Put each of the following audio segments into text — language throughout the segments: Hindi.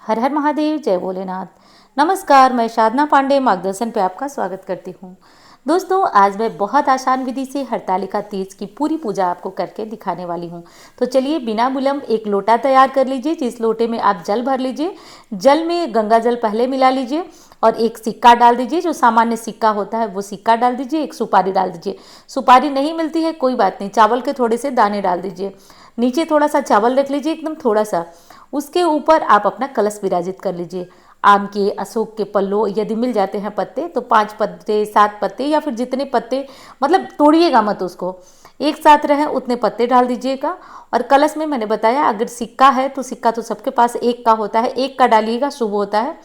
हर हर महादेव, जय भोलेनाथ। नमस्कार, मैं साधना पांडे मार्गदर्शन पे आपका स्वागत करती हूँ। दोस्तों, आज मैं बहुत आसान विधि से हरतालिका तीज की पूरी पूजा आपको करके दिखाने वाली हूँ। तो चलिए बिना विलंब एक लोटा तैयार कर लीजिए, जिस लोटे में आप जल भर लीजिए। जल में गंगा जल पहले मिला लीजिए और एक सिक्का डाल दीजिए, जो सामान्य सिक्का होता है वो सिक्का डाल दीजिए। एक सुपारी डाल दीजिए। सुपारी नहीं मिलती है कोई बात नहीं, चावल के थोड़े से दाने डाल दीजिए। नीचे थोड़ा सा चावल रख लीजिए, एकदम थोड़ा सा। उसके ऊपर आप अपना कलश विराजित कर लीजिए। आम के, अशोक के पल्लो यदि मिल जाते हैं पत्ते तो 5 पत्ते, 7 पत्ते या फिर जितने पत्ते, मतलब तोड़िएगा मत उसको, एक साथ रहे उतने पत्ते डाल दीजिएगा। और कलश में मैंने बताया अगर सिक्का है तो सिक्का तो सबके पास एक का होता है, एक का डालिएगा, शुभ होता है।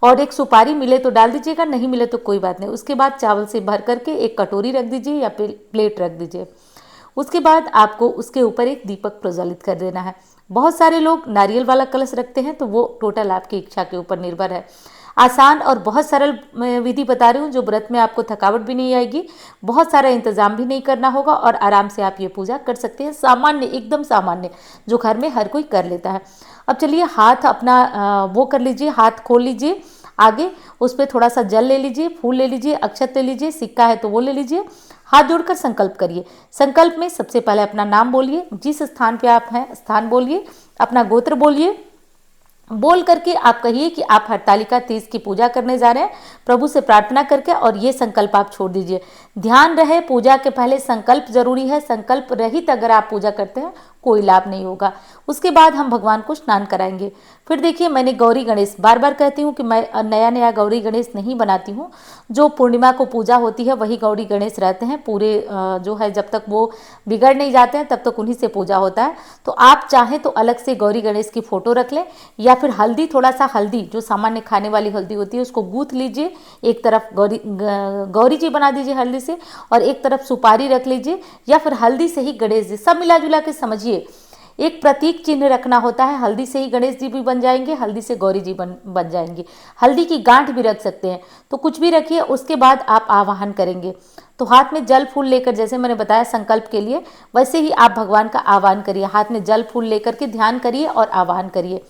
और एक सुपारी मिले तो डाल दीजिएगा, नहीं मिले तो कोई बात नहीं। उसके बाद चावल से भर करके एक कटोरी रख दीजिए या प्लेट रख दीजिए। उसके बाद आपको उसके ऊपर एक दीपक प्रज्वलित कर देना है। बहुत सारे लोग नारियल वाला कलश रखते हैं, तो वो टोटल आपकी इच्छा के ऊपर निर्भर है। आसान और बहुत सरल विधि बता रही हूँ, जो व्रत में आपको थकावट भी नहीं आएगी, बहुत सारा इंतजाम भी नहीं करना होगा और आराम से आप ये पूजा कर सकते हैं। सामान्य, एकदम सामान्य, जो घर में हर कोई कर लेता है। अब चलिए हाथ अपना वो कर लीजिए, हाथ खोल लीजिए आगे, उस पर थोड़ा सा जल ले लीजिए, फूल ले लीजिए, अक्षत ले लीजिए, सिक्का है तो वो ले लीजिए। हाथ जोड़कर संकल्प करिए। संकल्प में सबसे पहले अपना नाम बोलिए, जिस स्थान पे आप हैं स्थान बोलिए, अपना गोत्र बोलिए। बोल करके आप कहिए कि आप हरतालिका तीज की पूजा करने जा रहे हैं, प्रभु से प्रार्थना करके, और ये संकल्प आप छोड़ दीजिए। ध्यान रहे पूजा के पहले संकल्प जरूरी है। संकल्प रहित अगर आप पूजा करते हैं कोई लाभ नहीं होगा। उसके बाद हम भगवान को स्नान कराएंगे। फिर देखिए, मैंने गौरी गणेश, बार बार कहती हूँ कि मैं नया नया गौरी गणेश नहीं बनाती हूँ। जो पूर्णिमा को पूजा होती है वही गौरी गणेश रहते हैं पूरे, जो है जब तक वो बिगड़ नहीं जाते हैं तब तक उन्हीं से पूजा होता है। तो आप चाहें तो अलग से गौरी गणेश की फोटो रख लें, या फिर हल्दी, थोड़ा सा हल्दी, जो सामान्य खाने वाली हल्दी होती है, उसको गूंथ लीजिए। एक तरफ गौरी जी बना दीजिए हल्दी से, और एक तरफ सुपारी रख लीजिए, या फिर हल्दी से ही गणेश जी, सब मिला जुला के समझिए। एक प्रतीक चिन्ह रखना होता है। हल्दी से ही गणेश जी भी बन जाएंगे, हल्दी से गौरी जी बन जाएंगे। हल्दी की गांठ भी रख सकते हैं, तो कुछ भी रखिए। उसके बाद आप आवाहन करेंगे, तो हाथ में जल फूल लेकर, जैसे मैंने बताया संकल्प के लिए, वैसे ही आप भगवान का आवाहन करिए। हाथ में जल फूल लेकर के ध्यान करिए और आवाहन करिए।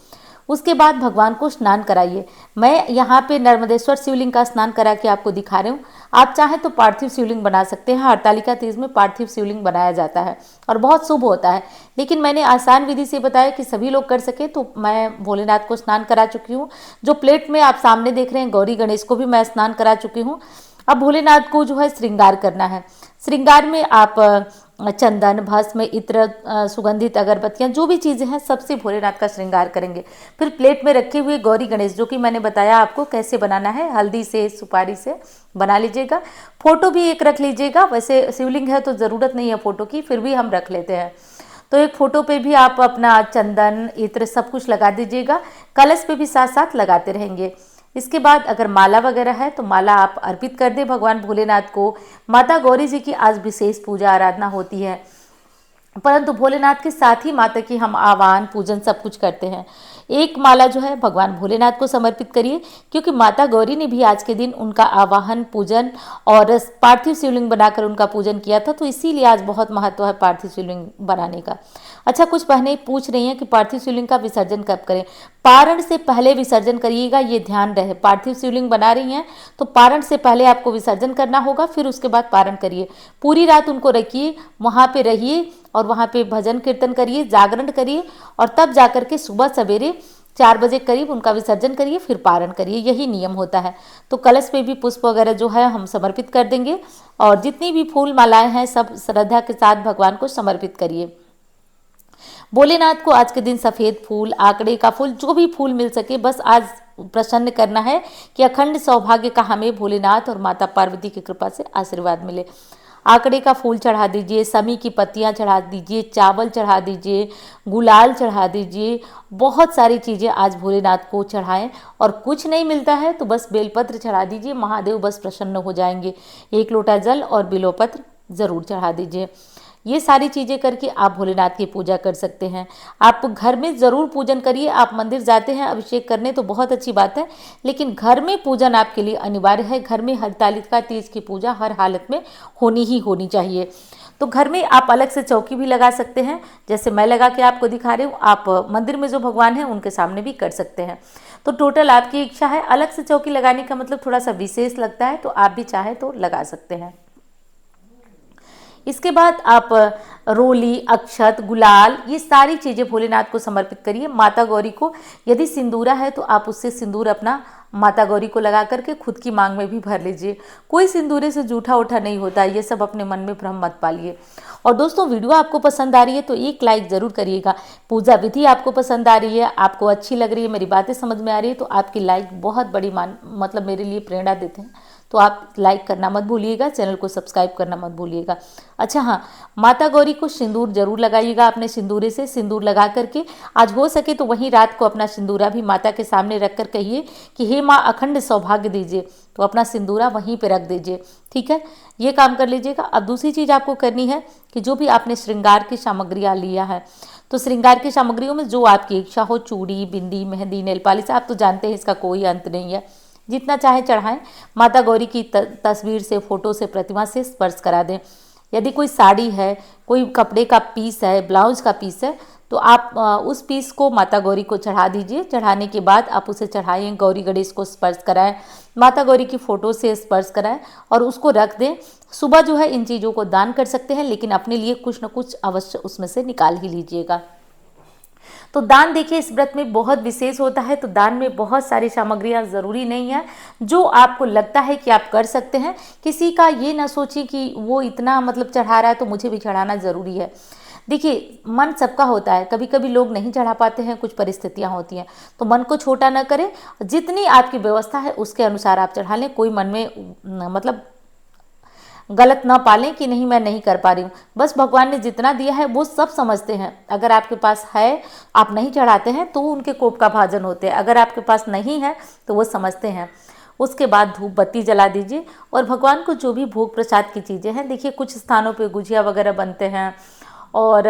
उसके बाद भगवान को स्नान कराइए। मैं यहाँ पे नर्मदेश्वर शिवलिंग का स्नान करा के आपको दिखा रही हूँ। आप चाहें तो पार्थिव शिवलिंग बना सकते हैं। हरतालिका तीज में पार्थिव शिवलिंग बनाया जाता है और बहुत शुभ होता है, लेकिन मैंने आसान विधि से बताया कि सभी लोग कर सके, तो मैं भोलेनाथ को स्नान करा चुकी हूँ। जो प्लेट में आप सामने देख रहे हैं गौरी गणेश को भी मैं स्नान करा चुकी हूँ। अब भोलेनाथ को जो है श्रृंगार करना है। श्रृंगार में आप चंदन, भस्म, इत्र, सुगंधित अगरबत्तियां, जो भी चीज़ें हैं सबसे भोलेनाथ का श्रृंगार करेंगे। फिर प्लेट में रखे हुए गौरी गणेश, जो कि मैंने बताया आपको कैसे बनाना है, हल्दी से, सुपारी से बना लीजिएगा। फोटो भी एक रख लीजिएगा। वैसे शिवलिंग है तो ज़रूरत नहीं है फोटो की, फिर भी हम रख लेते हैं। तो एक फोटो पे भी आप अपना चंदन, इत्र सब कुछ लगा दीजिएगा। कलश पे भी साथ साथ लगाते रहेंगे। इसके बाद अगर माला वगैरह है तो माला आप अर्पित कर दें भगवान भोलेनाथ को। माता गौरी जी की आज विशेष पूजा आराधना होती है, परंतु भोलेनाथ के साथ ही माता की हम आह्वान, पूजन सब कुछ करते हैं। एक माला जो है भगवान भोलेनाथ को समर्पित करिए, क्योंकि माता गौरी ने भी आज के दिन उनका आवाहन, पूजन और पार्थिव शिवलिंग बनाकर उनका पूजन किया था, तो इसीलिए आज बहुत महत्व है पार्थिव शिवलिंग बनाने का। अच्छा, कुछ बहनें पूछ रही हैं कि पार्थिव शिवलिंग का विसर्जन कब करें। पारण से पहले विसर्जन करिएगा, ये ध्यान रहे। पार्थिव शिवलिंग बना रही हैं तो पारण से पहले आपको विसर्जन करना होगा, फिर उसके बाद पारण करिए। पूरी रात उनको रखिए, वहाँ पे रहिए और वहाँ पे भजन कीर्तन करिए, जागरण करिए, और तब जाकर के सुबह सवेरे 4 बजे करीब उनका विसर्जन करिए, फिर पारण करिए। यही नियम होता है। तो कलश पे भी पुष्प वगैरह जो है हम समर्पित कर देंगे, और जितनी भी फूल मालाएं हैं सब श्रद्धा के साथ भगवान को समर्पित करिए। भोलेनाथ को आज के दिन सफ़ेद फूल, आंकड़े का फूल, जो भी फूल मिल सके, बस आज प्रसन्न करना है कि अखंड सौभाग्य का हमें भोलेनाथ और माता पार्वती की कृपा से आशीर्वाद मिले। आंकड़े का फूल चढ़ा दीजिए, समी की पत्तियां चढ़ा दीजिए, चावल चढ़ा दीजिए, गुलाल चढ़ा दीजिए। बहुत सारी चीज़ें आज भोलेनाथ को चढ़ाएं, और कुछ नहीं मिलता है तो बस बेलपत्र चढ़ा दीजिए, महादेव बस प्रसन्न हो जाएंगे। 1 लोटा जल और बिल्वपत्र ज़रूर चढ़ा दीजिए। ये सारी चीज़ें करके आप भोलेनाथ की पूजा कर सकते हैं। आप घर में ज़रूर पूजन करिए। आप मंदिर जाते हैं अभिषेक करने तो बहुत अच्छी बात है, लेकिन घर में पूजन आपके लिए अनिवार्य है। घर में हरतालिका तीज की पूजा हर हालत में होनी ही होनी चाहिए। तो घर में आप अलग से चौकी भी लगा सकते हैं, जैसे मैं लगा के आपको दिखा रही हूँ। आप मंदिर में जो भगवान हैं उनके सामने भी कर सकते हैं। तो टोटल आपकी इच्छा है। अलग से चौकी लगाने का मतलब थोड़ा सा विशेष लगता है, तो आप भी चाहे तो लगा सकते हैं। इसके बाद आप रोली, अक्षत, गुलाल, ये सारी चीज़ें भोलेनाथ को समर्पित करिए। माता गौरी को यदि सिंदूरा है तो आप उससे सिंदूर अपना माता गौरी को लगा करके खुद की मांग में भी भर लीजिए। कोई सिंदूरे से जूठा उठा नहीं होता, ये सब अपने मन में भ्रम मत पालिए। और दोस्तों, वीडियो आपको पसंद आ रही है तो एक लाइक ज़रूर करिएगा। पूजा विधि आपको पसंद आ रही है, आपको अच्छी लग रही है, मेरी बातें समझ में आ रही है, तो आपकी लाइक बहुत बड़ी मतलब मेरे लिए प्रेरणा देते हैं। तो आप लाइक करना मत भूलिएगा, चैनल को सब्सक्राइब करना मत भूलिएगा। अच्छा हाँ, माता गौरी को सिंदूर जरूर लगाइएगा। अपने सिंदूरे से सिंदूर लगा करके आज हो सके तो वहीं रात को अपना सिंदूरा भी माता के सामने रख कर कहिए कि हे माँ, अखंड सौभाग्य दीजिए। तो अपना सिंदूरा वहीं पे रख दीजिए। ठीक है, ये काम कर लीजिएगा। अब दूसरी चीज़ आपको करनी है कि जो भी आपने श्रृंगार की सामग्रियाँ लिया है, तो श्रृंगार की सामग्रियों में जो आपकी इच्छा हो, चूड़ी, बिंदी, मेहंदी, नेल पॉलिश, आप तो जानते हैं इसका कोई अंत नहीं है, जितना चाहे चढ़ाएं। माता गौरी की तस्वीर से, फोटो से, प्रतिमा से स्पर्श करा दें। यदि कोई साड़ी है, कोई कपड़े का पीस है, ब्लाउज का पीस है, तो आप उस पीस को माता गौरी को चढ़ा दीजिए। चढ़ाने के बाद आप उसे चढ़ाएं, गौरी गणेश को स्पर्श कराएं, माता गौरी की फ़ोटो से स्पर्श कराएं और उसको रख दें। सुबह जो है इन चीज़ों को दान कर सकते हैं, लेकिन अपने लिए कुछ न कुछ अवश्य उसमें से निकाल ही लीजिएगा। तो दान देखिए इस व्रत में बहुत विशेष होता है। तो दान में बहुत सारी सामग्रियां ज़रूरी नहीं है, जो आपको लगता है कि आप कर सकते हैं। किसी का ये ना सोचिए कि वो इतना मतलब चढ़ा रहा है तो मुझे भी चढ़ाना ज़रूरी है। देखिए, मन सबका होता है, कभी कभी लोग नहीं चढ़ा पाते हैं, कुछ परिस्थितियां होती हैं, तो मन को छोटा ना करें। जितनी आपकी व्यवस्था है उसके अनुसार आप चढ़ा लें। कोई मन में मतलब गलत ना पालें कि नहीं मैं नहीं कर पा रही हूँ। बस भगवान ने जितना दिया है वो सब समझते हैं। अगर आपके पास है, आप नहीं चढ़ाते हैं, तो उनके कोप का भाजन होते हैं। अगर आपके पास नहीं है तो वो समझते हैं। उसके बाद धूप बत्ती जला दीजिए और भगवान को जो भी भोग प्रसाद की चीज़ें हैं, देखिए कुछ स्थानों पे गुजिया वगैरह बनते हैं और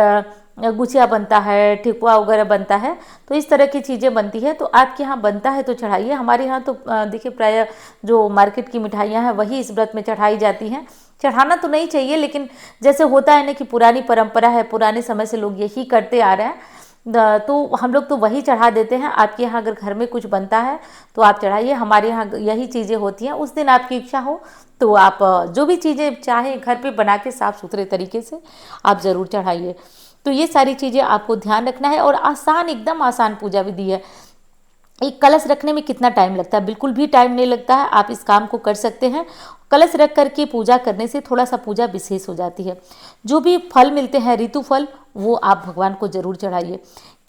गुजिया बनता है, ठेकुआ वगैरह बनता है, तो इस तरह की चीज़ें बनती है। तो आपके यहाँ बनता है तो चढ़ाइए। हमारे यहाँ तो देखिए प्राय जो मार्केट की मिठाइयाँ हैं वही इस व्रत में चढ़ाई जाती हैं। चढ़ाना तो नहीं चाहिए, लेकिन जैसे होता है ना कि पुरानी परंपरा है, पुराने समय से लोग यही करते आ रहे हैं, तो हम लोग तो वही चढ़ा देते हैं। आपके यहाँ अगर घर में कुछ बनता है तो आप चढ़ाइए। हमारे यहाँ यही चीज़ें होती हैं। उस दिन आपकी इच्छा हो तो आप जो भी चीज़ें चाहें घर पे बना के साफ़ सुथरे तरीके से आप ज़रूर चढ़ाइए। तो ये सारी चीज़ें आपको ध्यान रखना है। और आसान, एकदम आसान पूजा विधि है। एक कलश रखने में कितना टाइम लगता है? बिल्कुल भी टाइम नहीं लगता है। आप इस काम को कर सकते हैं। कलश रख करके पूजा करने से थोड़ा सा पूजा विशेष हो जाती है। जो भी फल मिलते हैं, ऋतु फल, वो आप भगवान को जरूर चढ़ाइए।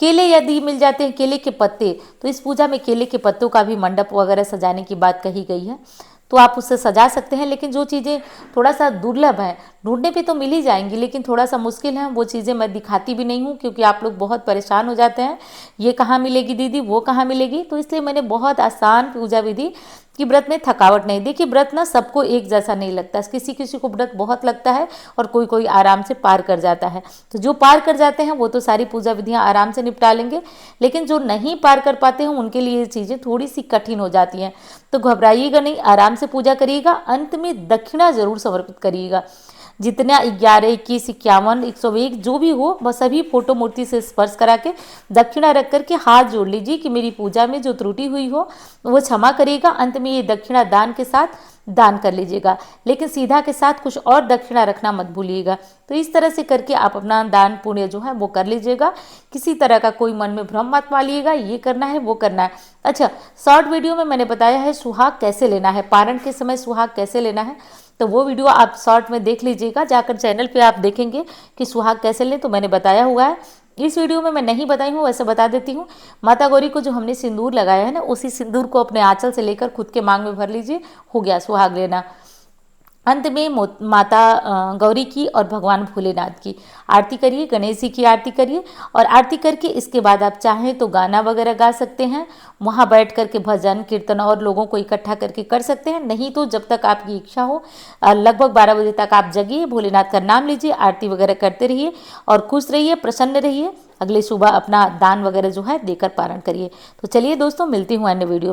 केले यदि मिल जाते हैं, केले के पत्ते, तो इस पूजा में केले के पत्तों का भी मंडप वगैरह सजाने की बात कही गई है, तो आप उससे सजा सकते हैं। लेकिन जो चीज़ें थोड़ा सा दुर्लभ हैं, ढूंढने पे तो मिल ही जाएंगी, लेकिन थोड़ा सा मुश्किल है, वो चीज़ें मैं दिखाती भी नहीं हूँ, क्योंकि आप लोग बहुत परेशान हो जाते हैं, ये कहाँ मिलेगी दीदी, वो कहाँ मिलेगी। तो इसलिए मैंने बहुत आसान पूजा विधि कि व्रत में थकावट नहीं। देखिए, व्रत ना सबको एक जैसा नहीं लगता, किसी किसी को व्रत बहुत लगता है और कोई कोई आराम से पार कर जाता है। तो जो पार कर जाते हैं वो तो सारी पूजा विधियां आराम से निपटा लेंगे, लेकिन जो नहीं पार कर पाते हैं उनके लिए ये चीज़ें थोड़ी सी कठिन हो जाती हैं। तो घबराइएगा नहीं, आराम से पूजा करिएगा। अंत में दक्षिणा जरूर समर्पित करिएगा। जितना 11, 21, 51, 101 जो भी हो, वह सभी फोटो मूर्ति से स्पर्श करा के दक्षिणा रख करके हाथ जोड़ लीजिए कि मेरी पूजा में जो त्रुटि हुई हो वो क्षमा करिएगा। अंत में ये दक्षिणा दान के साथ दान कर लीजिएगा, लेकिन सीधा के साथ कुछ और दक्षिणा रखना मत भूलिएगा। तो इस तरह से करके आप अपना दान पुण्य जो है वो कर लीजिएगा। किसी तरह का कोई मन में भ्रम मत पालिएगा, ये करना है वो करना है। अच्छा, शॉर्ट वीडियो में मैंने बताया है सुहाग कैसे लेना है, पारण के समय सुहाग कैसे लेना है, तो वो वीडियो आप शॉर्ट में देख लीजिएगा। जाकर चैनल पे आप देखेंगे कि सुहाग कैसे लें, तो मैंने बताया हुआ है। इस वीडियो में मैं नहीं बताई हूँ, वैसे बता देती हूँ। माता गौरी को जो हमने सिंदूर लगाया है ना, उसी सिंदूर को अपने आंचल से लेकर खुद के मांग में भर लीजिए, हो गया सुहाग लेना। अंत में माता गौरी की और भगवान भोलेनाथ की आरती करिए, गणेश जी की आरती करिए। और आरती करके इसके बाद आप चाहें तो गाना वगैरह गा सकते हैं, वहाँ बैठ करके भजन कीर्तन और लोगों को इकट्ठा करके कर सकते हैं। नहीं तो जब तक आपकी इच्छा हो, लगभग 12 बजे तक आप जगिए, भोलेनाथ का नाम लीजिए, आरती वगैरह करते रहिए और खुश रहिए, प्रसन्न रहिए। अगले सुबह अपना दान वगैरह जो है देकर पारण करिए। तो चलिए दोस्तों, मिलती हूँ अन्य वीडियो में।